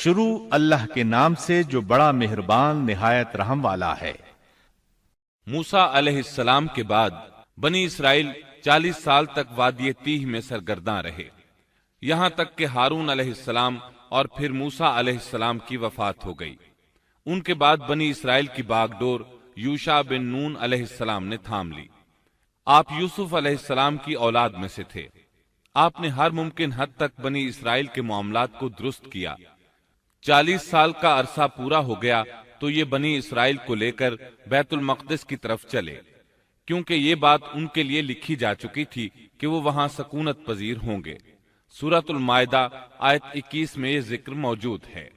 شروع اللہ کے نام سے جو بڑا مہربان نہایت رحم والا ہے۔ موسیٰ علیہ السلام کے بعد بنی اسرائیل 40 سال تک وادی تیہ میں سرگرداں رہے، یہاں تک کہ ہارون علیہ السلام اور پھر موسیٰ علیہ السلام کی وفات ہو گئی۔ ان کے بعد بنی اسرائیل کی باغ ڈور یوشع بن نون علیہ السلام نے تھام لی۔ آپ یوسف علیہ السلام کی اولاد میں سے تھے۔ آپ نے ہر ممکن حد تک بنی اسرائیل کے معاملات کو درست کیا۔ 40 سال کا عرصہ پورا ہو گیا تو یہ بنی اسرائیل کو لے کر بیت المقدس کی طرف چلے، کیونکہ یہ بات ان کے لیے لکھی جا چکی تھی کہ وہ وہاں سکونت پذیر ہوں گے۔ سورۃ المائدہ آیت 21 میں یہ ذکر موجود ہے۔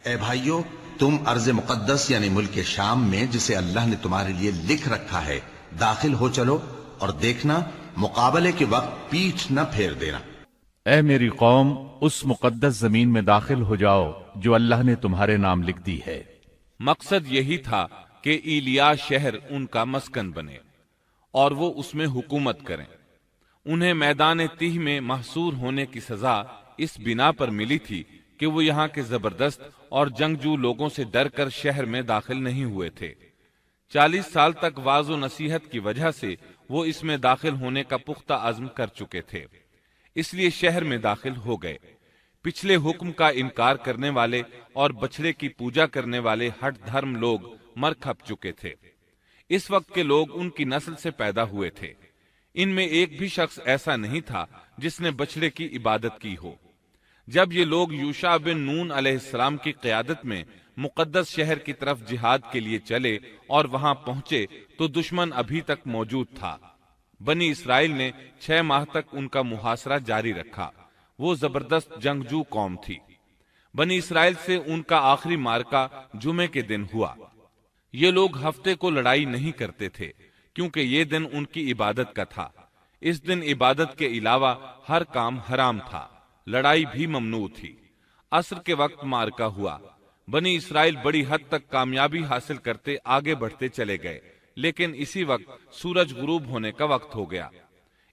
اے بھائیو، تم ارض مقدس یعنی ملک شام میں جسے اللہ نے تمہارے لیے لکھ رکھا ہے داخل ہو چلو، اور دیکھنا مقابلے کے وقت پیٹھ نہ پھیر دینا۔ اے میری قوم، اس مقدس زمین میں داخل ہو جاؤ جو اللہ نے تمہارے نام لکھ دی ہے۔ مقصد یہی تھا کہ ایلیا شہر ان کا مسکن بنے اور وہ اس میں حکومت کریں۔ انہیں میدان تیہ میں محصور ہونے کی سزا اس بنا پر ملی تھی کہ وہ یہاں کے زبردست اور جنگجو لوگوں سے ڈر کر شہر میں داخل نہیں ہوئے تھے۔ 40 سال تک واعظ و نصیحت کی وجہ سے وہ اس میں داخل ہونے کا پختہ عزم کر چکے تھے، اس لیے شہر میں داخل ہو گئے۔ پچھلے حکم کا انکار کرنے والے اور بچھڑے کی پوجا کرنے والے ہٹ دھرم لوگ مر کھپ چکے تھے۔ اس وقت کے لوگ ان کی نسل سے پیدا ہوئے تھے۔ ان میں ایک بھی شخص ایسا نہیں تھا جس نے بچھڑے کی عبادت کی ہو۔ جب یہ لوگ یوشع بن نون علیہ السلام کی قیادت میں مقدس شہر کی طرف جہاد کے لیے چلے اور وہاں پہنچے تو دشمن ابھی تک موجود تھا۔ بنی اسرائیل نے 6 ماہ تک ان کا محاصرہ جاری رکھا۔ وہ زبردست جنگجو قوم تھی۔ بنی اسرائیل سے ان کا آخری معرکہ جمعے کے دن ہوا۔ یہ لوگ ہفتے کو لڑائی نہیں کرتے تھے کیونکہ یہ دن ان کی عبادت کا تھا۔ اس دن عبادت کے علاوہ ہر کام حرام تھا، لڑائی بھی ممنوع تھی۔ عصر کے وقت معرکہ ہوا۔ بنی اسرائیل بڑی حد تک کامیابی حاصل کرتے آگے بڑھتے چلے گئے، لیکن اسی وقت سورج غروب ہونے کا وقت ہو گیا۔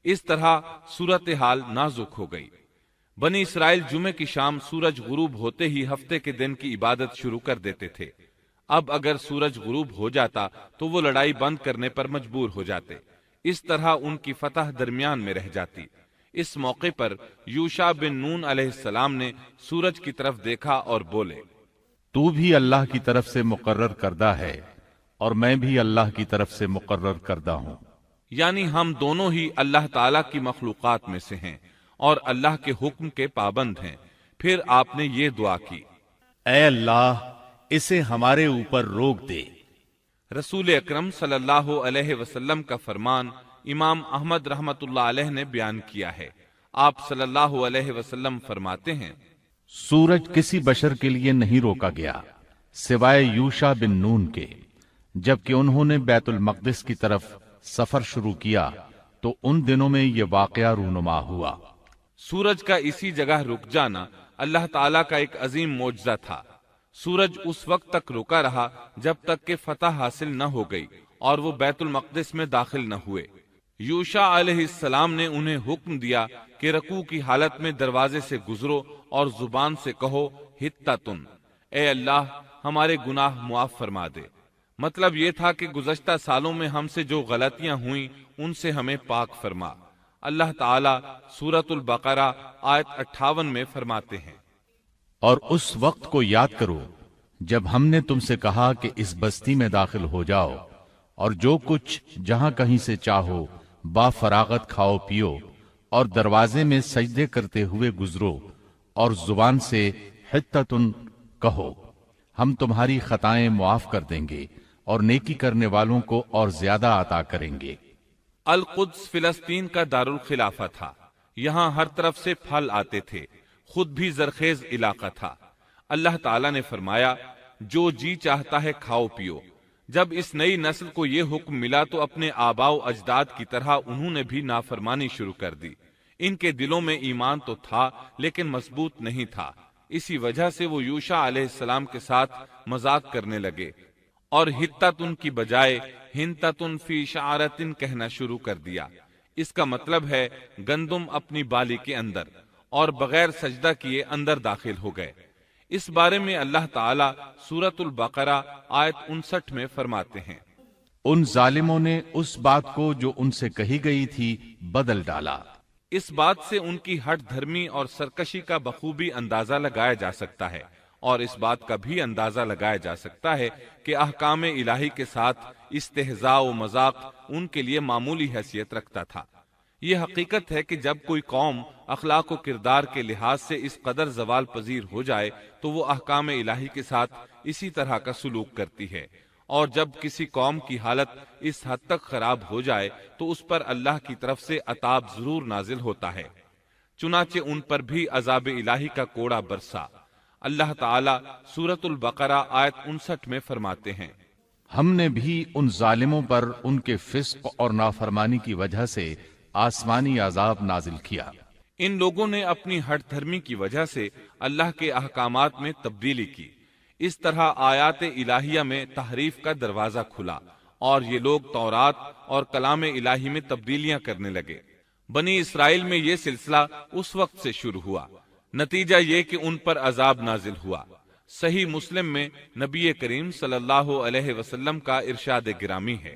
اس طرح صورتحال نازک ہو گئی۔ بنی اسرائیل جمعے کی شام سورج غروب ہوتے ہی ہفتے کے دن کی عبادت شروع کر دیتے تھے۔ اب اگر سورج غروب ہو جاتا تو وہ لڑائی بند کرنے پر مجبور ہو جاتے۔ اس طرح ان کی فتح درمیان میں رہ جاتی۔ اس موقع پر یوشع بن نون علیہ السلام نے سورج کی طرف دیکھا اور بولے، تو بھی اللہ کی طرف سے مقرر کردہ ہے اور میں بھی اللہ کی طرف سے مقرر کردہ ہوں۔ یعنی ہم دونوں ہی اللہ تعالیٰ کی مخلوقات میں سے ہیں اور اللہ کے حکم کے پابند ہیں۔ پھر آپ نے یہ دعا کی، اے اللہ، اسے ہمارے اوپر روک دے۔ رسول اکرم صلی اللہ علیہ وسلم کا فرمان امام احمد رحمت اللہ علیہ نے بیان کیا ہے۔ آپ صلی اللہ علیہ وسلم فرماتے ہیں، سورج کسی بشر کے لیے نہیں روکا گیا سوائے یوشع بن نون کے۔ جبکہ انہوں نے بیت المقدس کی طرف سفر شروع کیا تو ان دنوں میں یہ واقعہ رونما ہوا۔ سورج کا اسی جگہ رک جانا اللہ تعالیٰ کا ایک عظیم معجزہ تھا۔ سورج اس وقت تک رکا رہا جب تک کہ فتح حاصل نہ ہو گئی اور وہ بیت المقدس میں داخل نہ ہوئے۔ یوشع علیہ السلام نے انہیں حکم دیا کہ رکوع کی حالت میں دروازے سے گزرو اور زبان سے کہو حطتن، اے اللہ ہمارے گناہ معاف فرما دے۔ مطلب یہ تھا کہ گزشتہ سالوں میں ہم سے جو غلطیاں ہوئیں ان سے ہمیں پاک فرما۔ اللہ تعالیٰ سورۃ البقرہ آیت 58 میں فرماتے ہیں، اور اس وقت کو یاد کرو جب ہم نے تم سے کہا کہ اس بستی میں داخل ہو جاؤ اور جو کچھ جہاں کہیں سے چاہو با فراغت کھاؤ پیو، اور دروازے میں سجدے کرتے ہوئے گزرو اور زبان سے حطتن کہو، ہم تمہاری خطائیں معاف کر دیں گے اور نیکی کرنے والوں کو اور زیادہ عطا کریں گے۔ القدس فلسطین کا دارالخلافہ تھا۔ یہاں ہر طرف سے پھل آتے تھے، خود بھی زرخیز علاقہ تھا۔ اللہ تعالیٰ نے فرمایا، جو جی چاہتا ہے کھاؤ پیو۔ جب اس نئی نسل کو یہ حکم ملا تو اپنے آباء و اجداد کی طرح انہوں نے بھی نافرمانی شروع کر دی۔ ان کے دلوں میں ایمان تو تھا لیکن مضبوط نہیں تھا، اسی وجہ سے وہ یوشع علیہ السلام کے ساتھ مذاق کرنے لگے اور حطتن کی بجائے ہنتتن فی شعرتن کہنا شروع کر دیا۔ اس کا مطلب ہے گندم اپنی بالی کے اندر، اور بغیر سجدہ کیے اندر داخل ہو گئے۔ اس بارے میں اللہ تعالی سورۃ البقرہ آیت 59 میں فرماتے ہیں، ان ظالموں نے اس بات کو جو ان سے کہی گئی تھی بدل ڈالا۔ اس بات سے ان کی ہٹ دھرمی اور سرکشی کا بخوبی اندازہ لگایا جا سکتا ہے، اور اس بات کا بھی اندازہ لگایا جا سکتا ہے کہ احکام الہی کے ساتھ استہزاء و مذاق ان کے لیے معمولی حیثیت رکھتا تھا۔ یہ حقیقت ہے کہ جب کوئی قوم اخلاق و کردار کے لحاظ سے اس قدر زوال پذیر ہو جائے تو وہ احکام الہی کے ساتھ اسی طرح کا سلوک کرتی ہے، اور جب کسی قوم کی حالت اس حد تک خراب ہو جائے تو اس پر اللہ کی طرف سے عذاب ضرور نازل ہوتا ہے۔ چنانچہ ان پر بھی عذاب الہی کا کوڑا برسا۔ اللہ تعالی سورۃ البقرہ آیت 59 میں فرماتے ہیں، ہم نے بھی ان ظالموں پر ان کے فسق اور نافرمانی کی وجہ سے آسمانی عذاب نازل کیا۔ ان لوگوں نے اپنی ہٹ دھرمی کی وجہ سے اللہ کے احکامات میں تبدیلی کی، اس طرح آیات الہیہ میں تحریف کا دروازہ کھلا، اور یہ لوگ تورات اور کلام الہی میں تبدیلیاں کرنے لگے۔ بنی اسرائیل میں یہ سلسلہ اس وقت سے شروع ہوا، نتیجہ یہ کہ ان پر عذاب نازل ہوا۔ صحیح مسلم میں نبی کریم صلی اللہ علیہ وسلم کا ارشاد گرامی ہے،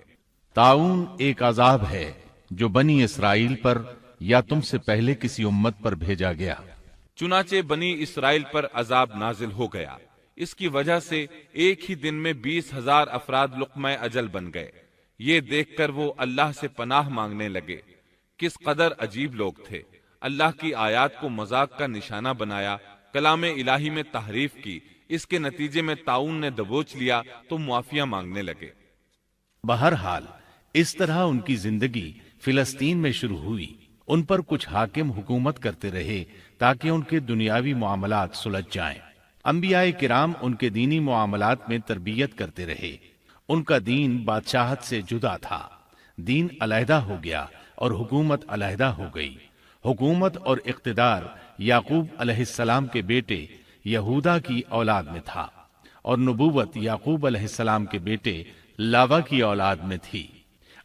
طاعون ایک عذاب ہے جو بنی اسرائیل پر یا تم سے پہلے کسی امت پر بھیجا گیا۔ چنانچہ بنی اسرائیل پر عذاب نازل ہو گیا، اس کی وجہ سے ایک ہی دن میں 20,000 افراد لقمہ اجل بن گئے۔ یہ دیکھ کر وہ اللہ سے پناہ مانگنے لگے۔ کس قدر عجیب لوگ تھے! اللہ کی آیات کو مذاق کا نشانہ بنایا، کلام الہی میں تحریف کی، اس کے نتیجے میں طاعون نے دبوچ لیا تو معافیہ مانگنے لگے۔ بہرحال اس طرح ان کی زندگی فلسطین میں شروع ہوئی۔ ان پر کچھ حاکم حکومت کرتے رہے تاکہ ان کے دنیاوی معاملات سلجھ جائیں۔ انبیاء کرام ان کے دینی معاملات میں تربیت کرتے رہے۔ ان کا دین بادشاہت سے جدا تھا، دین علیحدہ ہو گیا اور حکومت علیحدہ ہو گئی۔ حکومت اور اقتدار یعقوب علیہ السلام کے بیٹے یہودا کی اولاد میں تھا، اور نبوت یعقوب علیہ السلام کے بیٹے لاوا کی اولاد میں تھی۔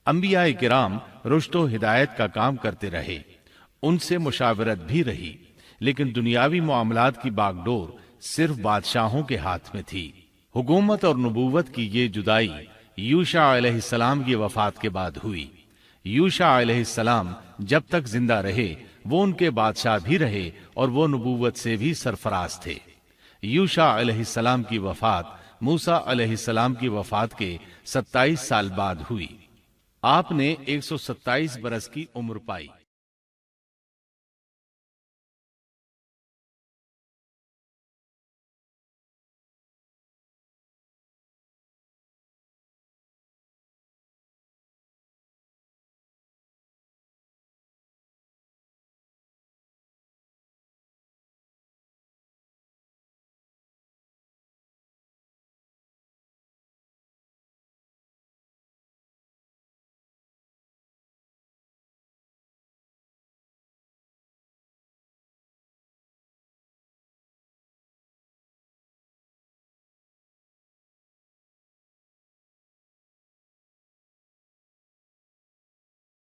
انبیاء کرام رشد و ہدایت کا کام کرتے رہے، ان سے مشاورت بھی رہی، لیکن دنیاوی معاملات کی باغ ڈور صرف بادشاہوں کے ہاتھ میں تھی۔ حکومت اور نبوت کی یہ جدائی یوشع علیہ السلام کی وفات کے بعد ہوئی۔ یوشع علیہ السلام جب تک زندہ رہے وہ ان کے بادشاہ بھی رہے اور وہ نبوت سے بھی سرفراز تھے۔ یوشع علیہ السلام کی وفات موسیٰ علیہ السلام کی وفات کے 27 سال بعد ہوئی۔ آپ نے 127 برس کی عمر پائی۔